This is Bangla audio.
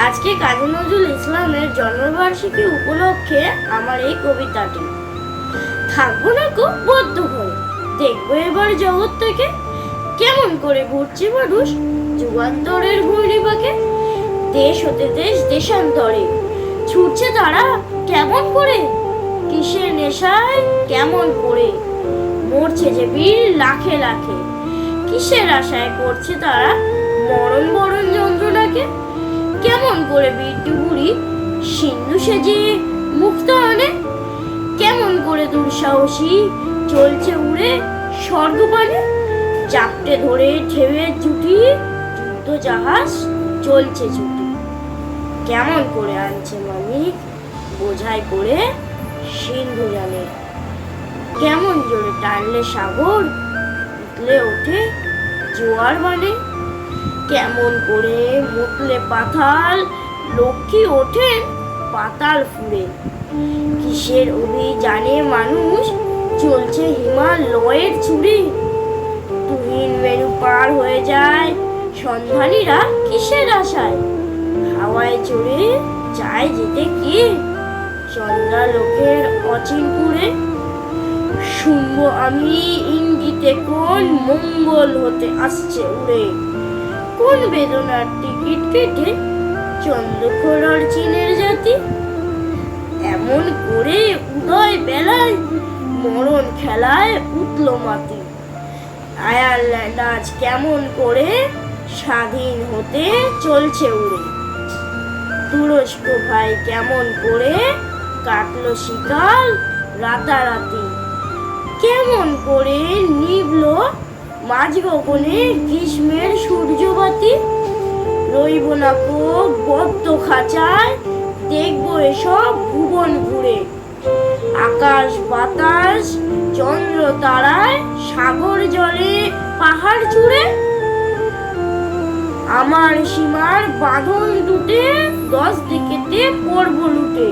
আজকে কাজী নজরুল ইসলামের জন্মবার্ষিকী উপলক্ষে আমার এই কবিতাটি। থাকবো না খুব বদ্ধ হয়ে, দেখবো এবার জগৎ থেকে কেমন করে ঘুরছে মানুষ যুগান্তরের ঘূর্ণিপাকে। দেশ হতে দেশ দেশান্তরে ছুটছে তারা কেমন করে, কিসের নেশায় কেমন করে মরছে যে বীর লাখে লাখে। কিসের আশায় করছে তারা মরণ বরণ যন্ত্রণাকে। কেমন করে বীরটি বুড়ি সিন্ধু সেজে মুক্তায়নে, কেমন করে দুঃসাহসী চলছে উড়ে স্বর্গপানে। চাপটে ধরে ঢেউয়ের জুটি যুদ্ধ জাহাজ চলছে ছুটি। কেমন করে আনছে মানিক বোঝাই করে সিন্ধু জানে। কেমন জোরে টানলে সাগর উঠলে ওঠে জোয়ার বানে। কেমন করে মুতলে পাতাল লক্ষ্মী ওঠেন পাতাল ফুঁড়ে। কিসের অভিযানে মানুষ চলছে হিমালয়ের ছুড়ে। তুহিন মেরু পার হয়ে যায় সন্ধানীরা কিসের আশায়। হাওয়ায় চড়ে যায় যেতে কে চন্দ্রা লোকের অচিনপুরে। শুনবো আমি ইঙ্গিতে কোন মঙ্গল হতে আসছে উড়ে। কোন বেদনার টিকিট কেটে চন্দ্রখোলার চীনের জাতি। এমন করে উদয় বেলায় মরণ খেলায় উঠল মাটি। আয়ারল্যান্ড আজ কেমন করে স্বাধীন হতে চলছে উড়ে। তুরস্ক ভাই কেমন করে কাটলো শিকাল রাতারাতি। কেমন করে নিভল মাঝ গগনে গ্রীষ্মের সূর্যবাতি। রইব না কো বদ্ধ খাঁচায়, দেখবো এসব ভুবন ঘুরে। আকাশ বাতাস চন্দ্র তারায় সাগর জলে পাহাড় চূড়ে। আমার সীমার বাঁধন দুটে 10 দিকেতে পড়ব লুটে।